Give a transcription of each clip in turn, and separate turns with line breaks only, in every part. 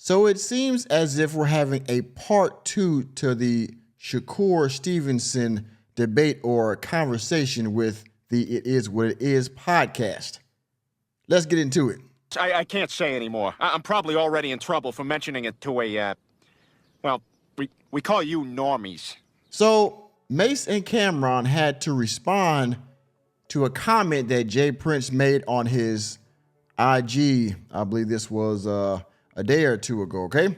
So it seems as if we're having a part 2 to the Shakur Stevenson debate or conversation with the It Is What It Is podcast. Let's get into it.
I can't say anymore. I'm probably already in trouble for mentioning it to well, we call you normies.
So Mace and Cameron had to respond to a comment that Jay Prince made on his IG. I believe this was a day or two ago, okay?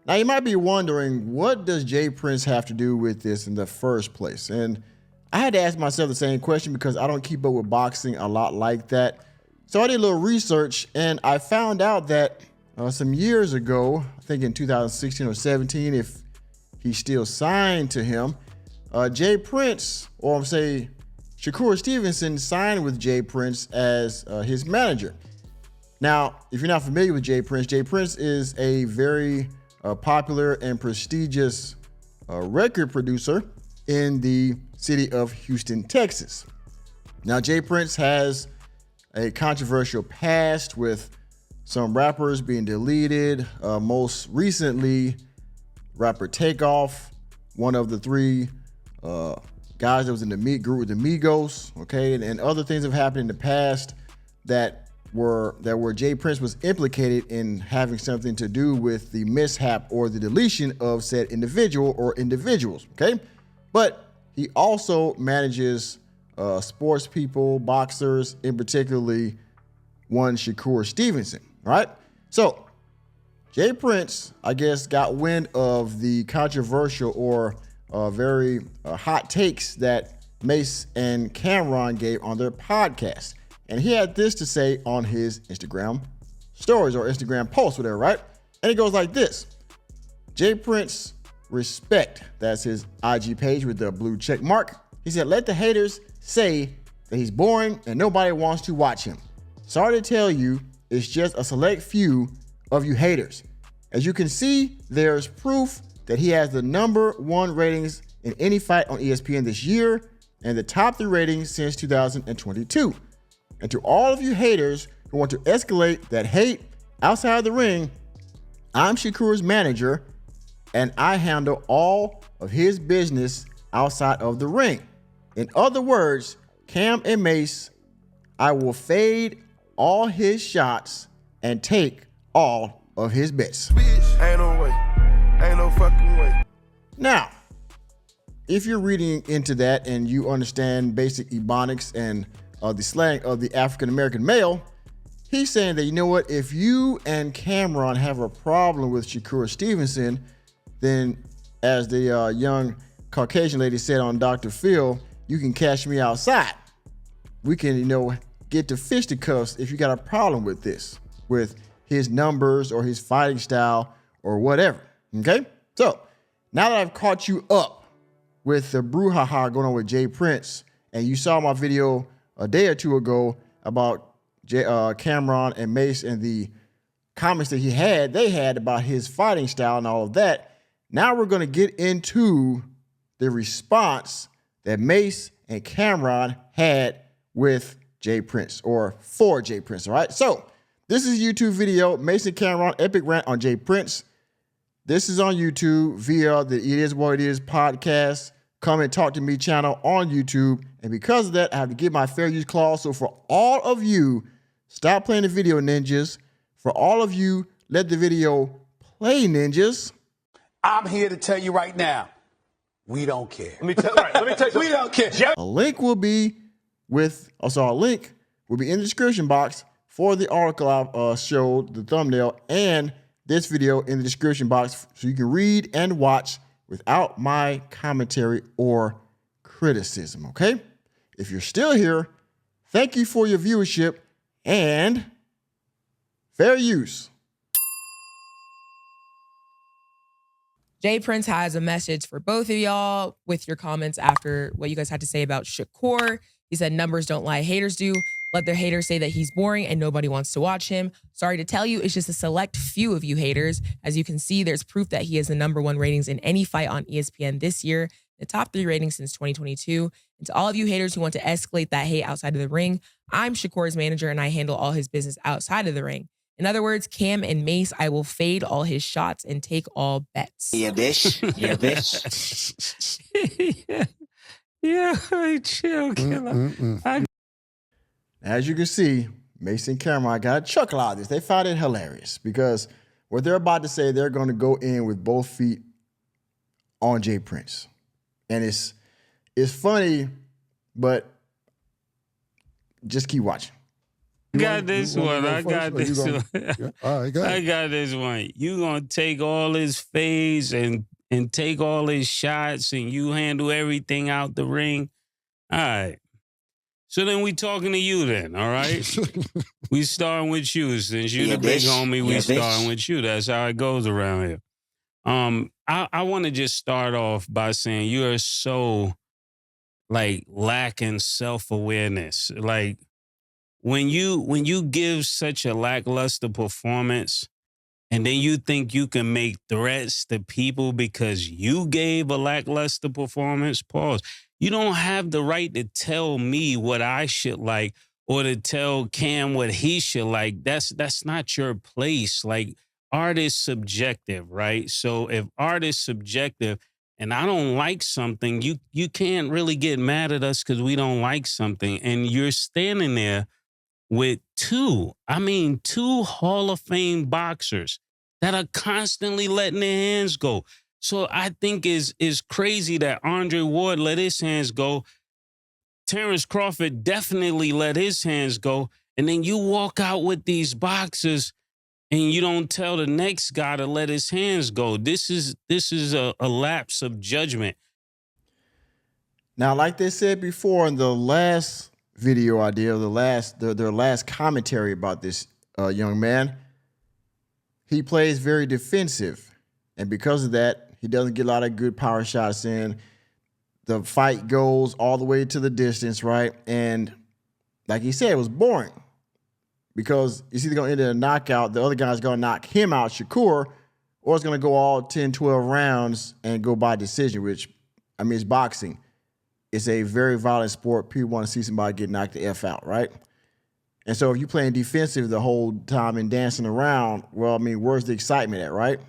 Now you might be wondering, what does Jay Prince have to do with this in the first place? And I had to ask myself the same question because I don't keep up with boxing a lot like that. So I did a little research and I found out that some years ago, I think in 2016 or 17, if he's still signed to him, Jay Prince, or I'm saying Shakur Stevenson, signed with Jay Prince as his manager. Now, if you're not familiar with Jay Prince is a very popular and prestigious record producer in the city of Houston, Texas. Now, Jay Prince has a controversial past with some rappers being deleted. Most recently, rapper Takeoff, one of the three guys that was in the Meat group with the Migos, okay, and other things have happened in the past that were Jay Prince was implicated in having something to do with the mishap or the deletion of said individual or individuals, okay? But he also manages sports people, boxers, in particularly one Shakur Stevenson, right? So Jay Prince, I guess, got wind of the controversial or very hot takes that Mace and Cameron gave on their podcast. And he had this to say on his Instagram stories or Instagram posts, whatever, right? And it goes like this. Jay Prince Respect, that's his IG page with the blue check mark. He said, let the haters say that he's boring and nobody wants to watch him. Sorry to tell you, it's just a select few of you haters. As you can see, there's proof that he has the #1 ratings in any fight on ESPN this year and the top 3 ratings since 2022. And to all of you haters who want to escalate that hate outside the ring, I'm Shakur's manager and I handle all of his business outside of the ring. In other words, Cam and Mace, I will fade all his shots and take all of his bets.
Ain't no way. Ain't no fucking way.
Now, if you're reading into that and you understand basic ebonics and the slang of the African-American male, he's saying that, you know what, if you and Cameron have a problem with Shakur Stevenson, then as the young Caucasian lady said on Dr. Phil, you can catch me outside. We can, get to fisticuffs if you got a problem with this, with his numbers or his fighting style or whatever, okay? So now that I've caught you up with the brouhaha going on with Jay Prince, and you saw my video a day or two ago about Cameron and Mace and the comments that they had about his fighting style and all of that, now we're going to get into the response that Mace and Cameron had with Jay Prince, or for Jay Prince, all right? So this is a YouTube video, Mace and Cameron, epic rant on Jay Prince. This is on YouTube via the It Is What It Is podcast. Come and talk to me channel on YouTube. And because of that, I have to get my fair use clause. So for all of you, stop playing the video, ninjas. For all of you, let the video play, ninjas.
I'm here to tell you right now, we don't care.
Let me tell you.
We don't care.
A link will be in the description box for the article I showed, the thumbnail, and this video in the description box so you can read and watch without my commentary or criticism, okay? If you're still here, thank you for your viewership and fair use.
Jay Prince has a message for both of y'all with your comments after what you guys had to say about Shakur. He said, numbers don't lie, haters do. Let their haters say that he's boring and nobody wants to watch him. Sorry to tell you, it's just a select few of you haters. As you can see, there's proof that he has the #1 ratings in any fight on ESPN this year, the top 3 ratings since 2022. And to all of you haters who want to escalate that hate outside of the ring, I'm Shakur's manager and I handle all his business outside of the ring. In other words, Cam and Mace, I will fade all his shots and take all bets.
Yeah, bitch. Yeah, bitch.
Yeah, chill, killer.
As you can see, Mace and Cameron got a chuckle out of this. They found it hilarious because what they're about to say, they're going to go in with both feet on Jay Prince. And it's funny, but just keep watching.
I got this one.
I got this
one.
All right, go ahead.
I got this one. You gonna take all his fades and take all his shots and you handle everything out the ring. All right. So then we talking to you then, all right? We starting with you. Since you the big homie, we starting with you. That's how it goes around here. I want to just start off by saying you are so lacking self-awareness. Like when you give such a lackluster performance and then you think you can make threats to people because you gave a lackluster performance, pause. You don't have the right to tell me what I should like or to tell Cam what he should like. That's not your place. Like, art is subjective, right? So if art is subjective and I don't like something, you can't really get mad at us because we don't like something. And you're standing there with two Hall of Fame boxers that are constantly letting their hands go. So I think is crazy that Andre Ward let his hands go. Terrence Crawford definitely let his hands go. And then you walk out with these boxers and you don't tell the next guy to let his hands go. This is a lapse of judgment.
Now, like they said before in the last video I did, their last commentary about this young man, he plays very defensive. And because of that, he doesn't get a lot of good power shots in. The fight goes all the way to the distance, right? And like he said, it was boring because it's either going to end in a knockout, the other guy's going to knock him out, Shakur, or it's going to go all 10, 12 rounds and go by decision, which, I mean, it's boxing. It's a very violent sport. People want to see somebody get knocked the F out, right? And so if you're playing defensive the whole time and dancing around, well, I mean, where's the excitement at, right?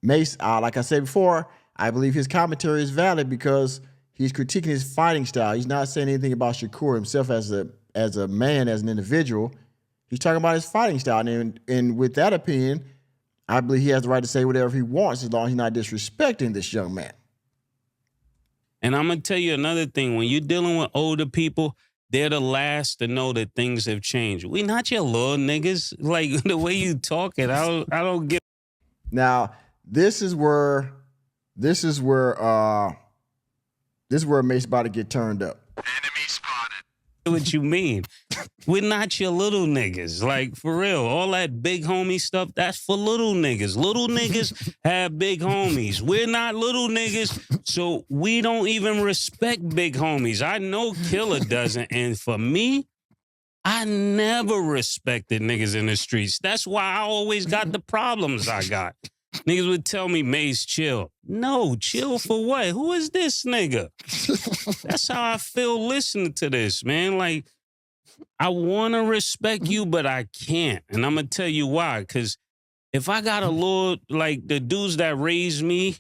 Mace, like I said before, I believe his commentary is valid because he's critiquing his fighting style. He's not saying anything about Shakur himself as a man, as an individual. He's talking about his fighting style. And with that opinion, I believe he has the right to say whatever he wants as long as he's not disrespecting this young man.
And I'm going to tell you another thing. When you're dealing with older people, they're the last to know that things have changed. We not your little niggas. Like, the way you talking, I don't get.
Now, this is where Mace about to get turned up.
Enemy spotted.
What you mean? We're not your little niggas. Like, for real. All that big homie stuff, that's for little niggas. Little niggas have big homies. We're not little niggas, so we don't even respect big homies. I know Killer doesn't, and for me, I never respected niggas in the streets. That's why I always got the problems I got. Niggas would tell me, Mace, chill. No, chill for what? Who is this nigga? That's how I feel listening to this, man. Like, I want to respect you, but I can't. And I'm going to tell you why. Because if I got a little, like the dudes that raised me,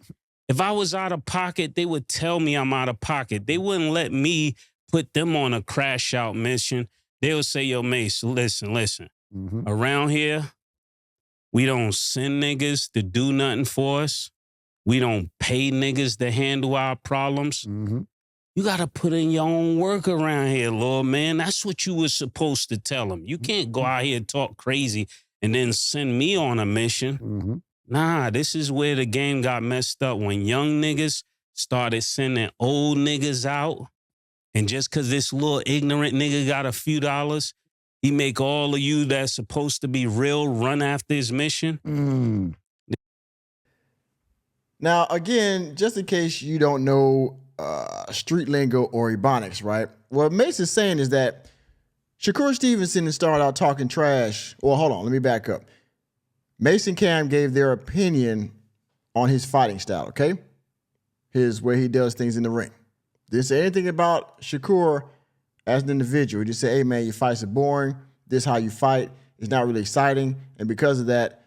if I was out of pocket, they would tell me I'm out of pocket. They wouldn't let me put them on a crash out mission. They would say, yo, Mace, listen. Mm-hmm. Around here, we don't send niggas to do nothing for us. We don't pay niggas to handle our problems. Mm-hmm. You got to put in your own work around here, Lord, man. That's what you were supposed to tell them. You can't go out here and talk crazy and then send me on a mission. Mm-hmm. Nah, this is where the game got messed up when young niggas started sending old niggas out. And just because this little ignorant nigga got a few dollars, he make all of you that's supposed to be real run after his mission. Mm.
Now, again, just in case you don't know street lingo or ebonics, right? What Mace is saying is that Shakur Stevenson started out talking trash. Well, hold on, let me back up. Mace and Cam gave their opinion on his fighting style, okay? His way he does things in the ring. Didn't say anything about Shakur as an individual. He just said, hey, man, your fights are boring. This is how you fight. It's not really exciting. And because of that,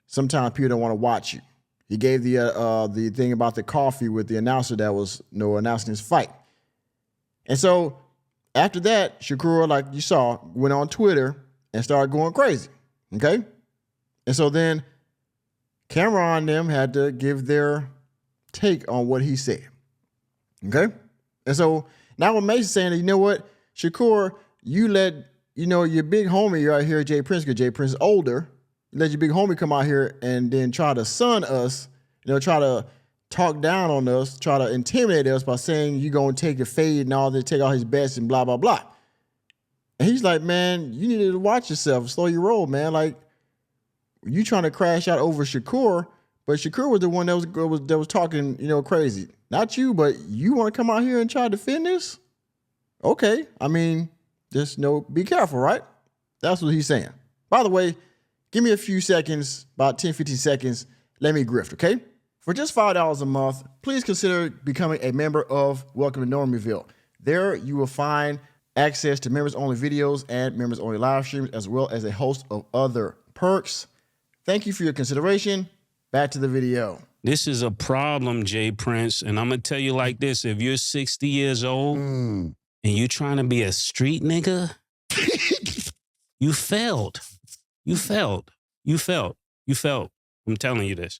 sometimes people don't want to watch you. He gave the thing about the coffee with the announcer that was announcing his fight. And so after that, Shakur, like you saw, went on Twitter and started going crazy. Okay? And so then Cameron and them had to give their take on what he said. Okay? And so now what Mace is saying, you know what, Shakur, you let, your big homie right here, Jay Prince, because Jay Prince is older, you let your big homie come out here and then try to sun us, try to talk down on us, try to intimidate us by saying you're going to take a fade and all that, take all his bets and blah, blah, blah. And he's like, man, you need to watch yourself, slow your roll, man. Like, you trying to crash out over Shakur, but Shakur was the one that was talking, crazy. Not you, but you want to come out here and try to defend this? Okay. I mean, just be careful, right? That's what he's saying. By the way, give me a few seconds, about 10, 15 seconds. Let me grift, okay? For just $5 a month, please consider becoming a member of Welcome to Normieville. There you will find access to members-only videos and members-only live streams, as well as a host of other perks. Thank you for your consideration. Back to the video.
This is a problem, Jay Prince, and I'm going to tell you like this. If you're 60 years old and you're trying to be a street nigga, you failed. You failed. You failed. You failed. I'm telling you this.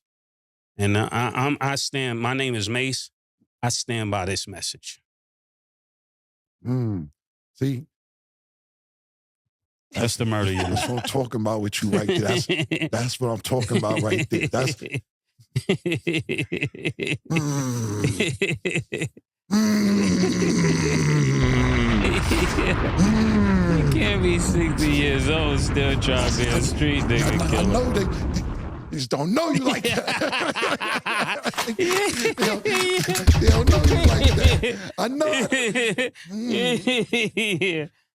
And I stand, my name is Mace. I stand by this message.
See?
That's the murder unit.
That's what I'm talking about with you right there. That's what I'm talking about right there. That's...
You can't be 60 years old still trying to be a street nigga killer.
I know they just don't know you like that. They don't know you like that. I know.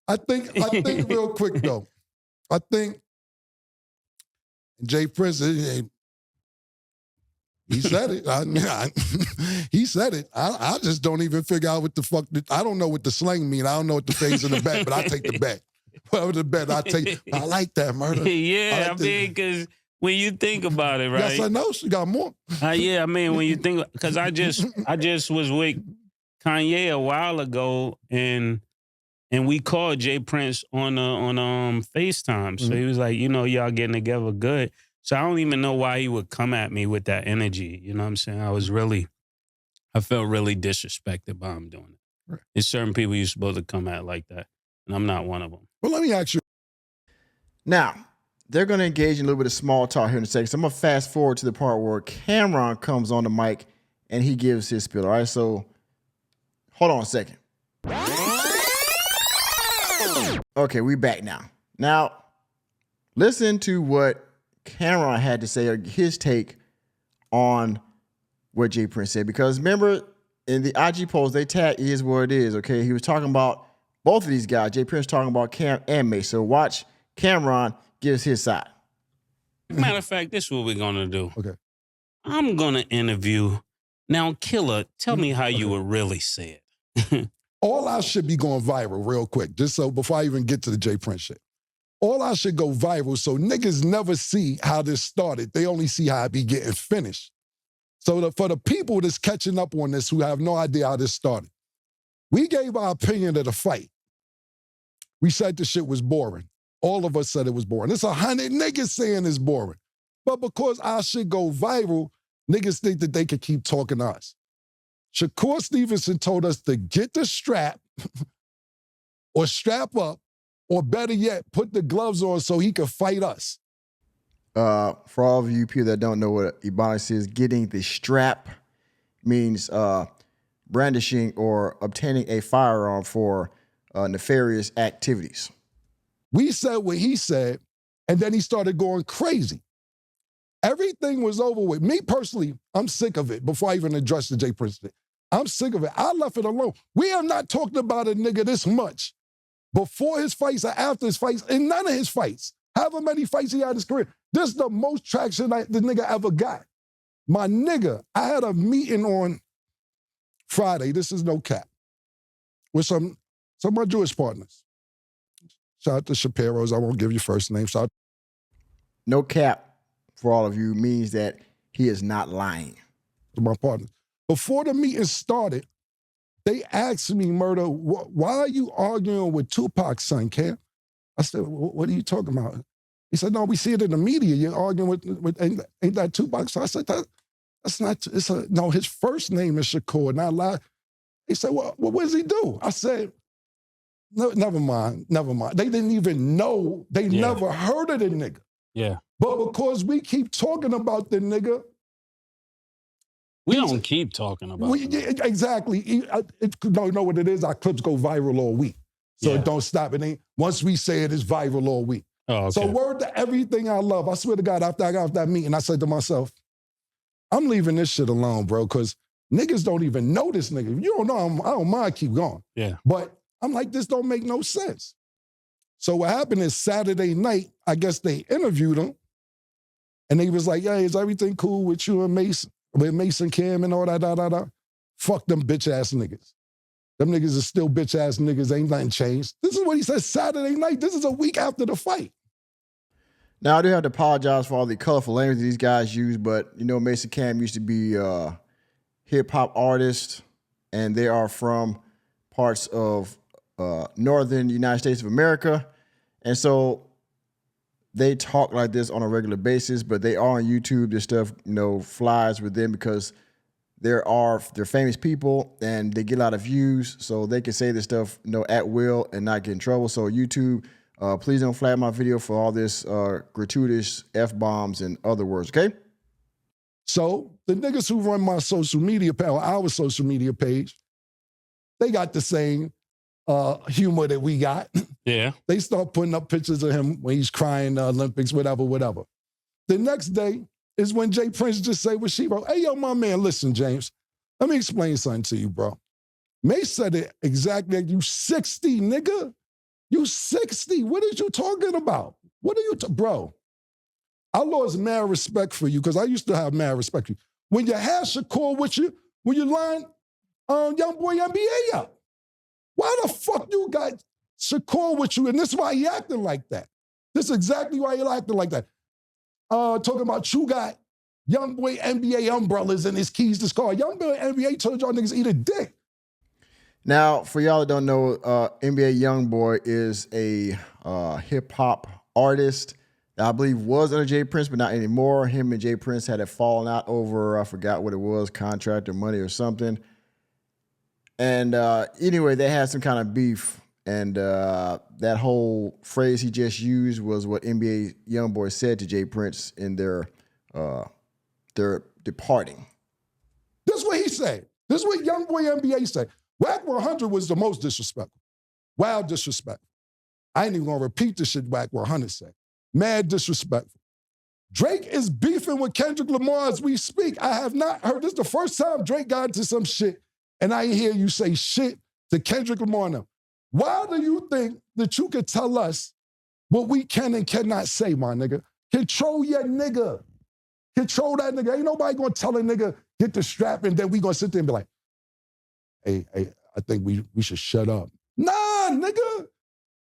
I think real quick though. I think Jay Prince, he said it. He said it. I just don't even figure out what the fuck. I don't know what the slang mean. I don't know what the phase in the bet, but I take the bet. Whatever the bet, I take. I like that, murder.
Yeah, I mean, because when you think about it, right?
Yes, I know. She got more.
Yeah, I mean, when you think, because I just was with Kanye a while ago, and we called Jay Prince on FaceTime. So he was like, y'all getting together good. So I don't even know why he would come at me with that energy. You know what I'm saying? I felt really disrespected by him doing it. Right. There's certain people you're supposed to come at like that, and I'm not one of them.
Well, let me ask you.
Now, they're going to engage in a little bit of small talk here in a second. So I'm going to fast forward to the part where Cameron comes on the mic and he gives his spiel. All right, so hold on a second. Okay, we back now. Now, listen to what Cameron had to say, or his take on what Jay Prince said. Because remember, in the IG post, they tag is what it is, okay? He was talking about both of these guys. Jay Prince talking about Cam and Mace. So watch Cameron gives his side.
Matter of fact, this is what we're going to do.
Okay.
I'm going to interview. Now, Killer, tell me how you would really say it.
All our shit be going viral real quick, just so before I even get to the Jay Prince shit. All our shit go viral, so niggas never see how this started. They only see how it be getting finished. So for the people that's catching up on this who have no idea how this started, we gave our opinion of the fight. We said the shit was boring. All of us said it was boring. It's 100 niggas saying it's boring. But because our shit go viral, niggas think that they could keep talking to us. Shakur Stevenson told us to get the strap or strap up, or better yet, put the gloves on so he could fight us.
For all of you people that don't know what Ebonics is, getting the strap means brandishing or obtaining a firearm for nefarious activities.
We said what he said, and then he started going crazy. Everything was over with. Me personally, I'm sick of it before I even address the Jay Prince thing. I'm sick of it. I left it alone. We have not talked about a nigga this much before his fights or after his fights, in none of his fights. However many fights he had in his career. This is the most traction the nigga ever got. My nigga, I had a meeting on Friday, this is no cap, with some of my Jewish partners. Shout out to Shapiro's, I won't give you first name. Shout out
no cap for all of you means that he is not lying.
My partner. Before the meeting started, they asked me, Murder, why are you arguing with Tupac's son, Cam? I said, what are you talking about? He said, no, we see it in the media. You're arguing with ain't that Tupac? So I said, that's not, no, his first name is Shakur, not lie. He said, well, what does he do? I said, no, never mind. They didn't even know. They never heard of the nigga.
Yeah.
But because we keep talking about the nigga,
we don't keep talking about it.
Exactly. You know what it is? Our clips go viral all week. So it don't stop. It ain't, once we say it, it's viral all week.
Oh, okay.
So word to everything I love. I swear to God, after I got off that meeting, I said to myself, I'm leaving this shit alone, bro, because niggas don't even know this nigga. If you don't know, I don't mind, keep going.
Yeah.
But I'm like, this don't make no sense. So what happened is Saturday night, I guess they interviewed him, and they was like, yeah, is everything cool with you and Mace, with Mace and Cam and all that, Fuck them bitch-ass niggas. Them niggas are still bitch-ass niggas, ain't nothing changed. This is what he said Saturday night. This is a week after the fight.
Now, I do have to apologize for all the colorful language these guys use, but, you know, Mace and Cam used to be hip-hop artists, and they are from parts of northern United States of America. And so they talk like this on a regular basis, but they are on YouTube. This stuff, you know, flies with them because they're famous people and they get a lot of views, so they can say this stuff, you know, at will and not get in trouble. So YouTube, please don't flag my video for all this gratuitous F-bombs and other words, okay?
So the niggas who run my social media page, or our social media page, they got the same humor that we got.
Yeah.
They start putting up pictures of him when he's crying in the Olympics, whatever. The next day is when Jay Prince just say what she wrote. Hey, yo, my man, listen, James, let me explain something to you, bro. Mace said it exactly like, you 60, nigga. You 60. What are you talking about? What are you, bro? I lost mad respect for you because I used to have mad respect for you. When you had Shakur with you, when you line Young Boy NBA up, why the fuck you got Shakur with you? And this is why he acting like that. This is exactly why he acting like that. Talking about you got Young Boy NBA umbrellas and his keys to his car. Young Boy NBA told y'all niggas eat a dick.
Now, for y'all that don't know, NBA Youngboy is a hip-hop artist that I believe was under Jay Prince, but not anymore. Him and Jay Prince had a falling out over, I forgot what it was, contract or money or something. And anyway, they had some kind of beef, and that whole phrase he just used was what NBA Youngboy said to Jay Prince in their departing.
This is what he said. This is what Young Boy NBA said. Whack 100 was the most disrespectful. Wild disrespectful. I ain't even gonna repeat the shit Whack 100 said. Mad disrespectful. Drake is beefing with Kendrick Lamar as we speak. I have not heard, this is the first time Drake got into some shit and I hear you say shit to Kendrick Lamar now. Why do you think that you could tell us what we can and cannot say, my nigga? Control your nigga. Control that nigga. Ain't nobody gonna tell a nigga, get the strap, and then we gonna sit there and be like, hey, I think we should shut up. Nah, nigga.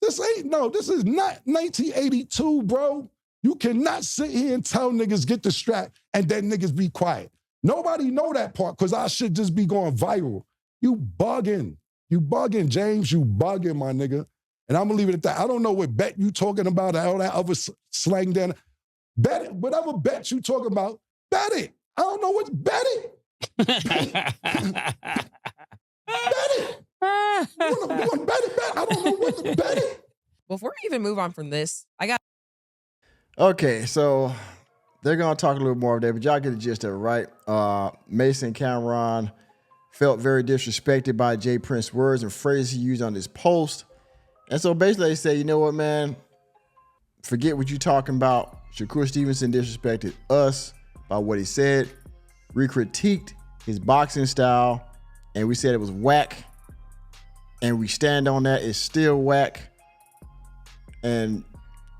This is not 1982, bro. You cannot sit here and tell niggas get the strap and then niggas be quiet. Nobody know that part because our shit just be going viral. You bugging. You bugging, James. You bugging, my nigga. And I'm gonna leave it at that. I don't know what bet you talking about or all that other slang then. Bet it. Whatever bet you talking about, bet it. I don't know what's bet it. Bet it. You want to bet it? I don't know what to bet it.
Before we even move on from this, I got.
Okay, so they're going to talk a little more of that, but y'all get the gist of it, right? Mace and Cameron felt very disrespected by Jay Prince's words and phrases he used on his post. And so basically they say, you know what, man? Forget what you're talking about. Shakur Stevenson disrespected us by what he said. We critiqued his boxing style, and we said it was whack. And we stand on that. It's still whack. And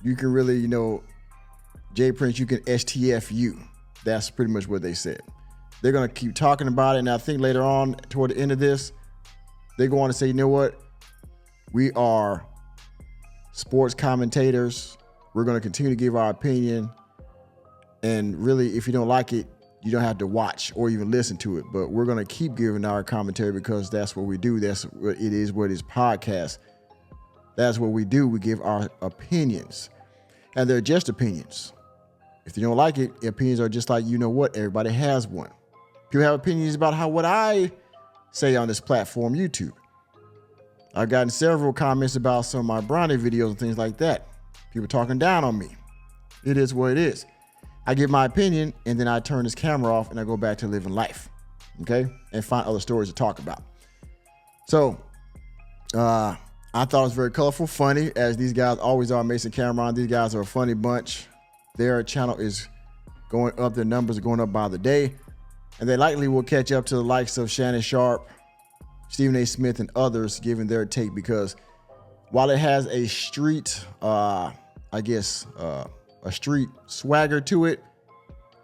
you can really, you know, Jay Prince, you can STF you. That's pretty much what they said. They're going to keep talking about it. And I think later on, toward the end of this, they go on to say, you know what? We are sports commentators. We're going to continue to give our opinion. And really, if you don't like it, you don't have to watch or even listen to it. But we're going to keep giving our commentary because that's what we do. That's what it is podcast. That's what we do. We give our opinions. And they're just opinions. If you don't like it, opinions are just like, you know what? Everybody has one. People have opinions about what I say on this platform, YouTube. I've gotten several comments about some of my brownie videos and things like that. People talking down on me. It is what it is. I give my opinion and then I turn this camera off and I go back to living life. Okay? And find other stories to talk about. So, I thought it was very colorful, funny, as these guys always are, Mace and Cameron. These guys are a funny bunch. Their channel is going up. Their numbers are going up by the day. And they likely will catch up to the likes of Shannon Sharp, Stephen A. Smith, and others giving their take, because while it has a street, a street swagger to it,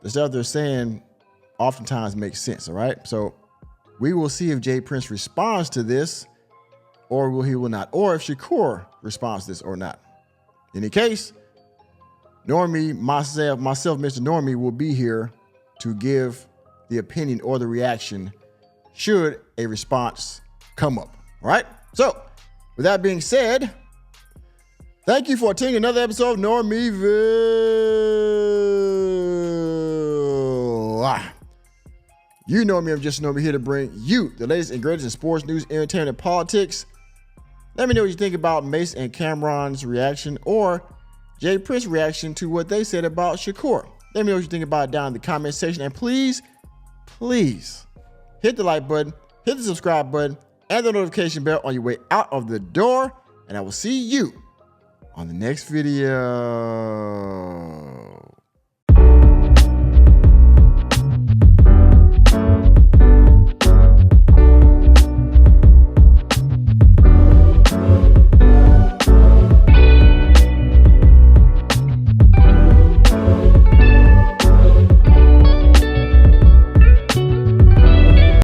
the stuff they're saying oftentimes makes sense, all right? So we will see if Jay Prince responds to this, or he will not, or if Shakur responds to this or not. In any case, Normie, myself, Mr. Normie, will be here to give the opinion or the reaction should a response come up. All right? So, with that being said, thank you for attending another episode of Normieville. You know me, I'm just Normie, here to bring you the latest and greatest in sports, news, entertainment, and politics. Let me know what you think about Mace and Cameron's reaction or Jay Prince's reaction to what they said about Shakur. Let me know what you think about it down in the comment section. And please hit the like button, hit the subscribe button, and the notification bell on your way out of the door. And I will see you on the next video.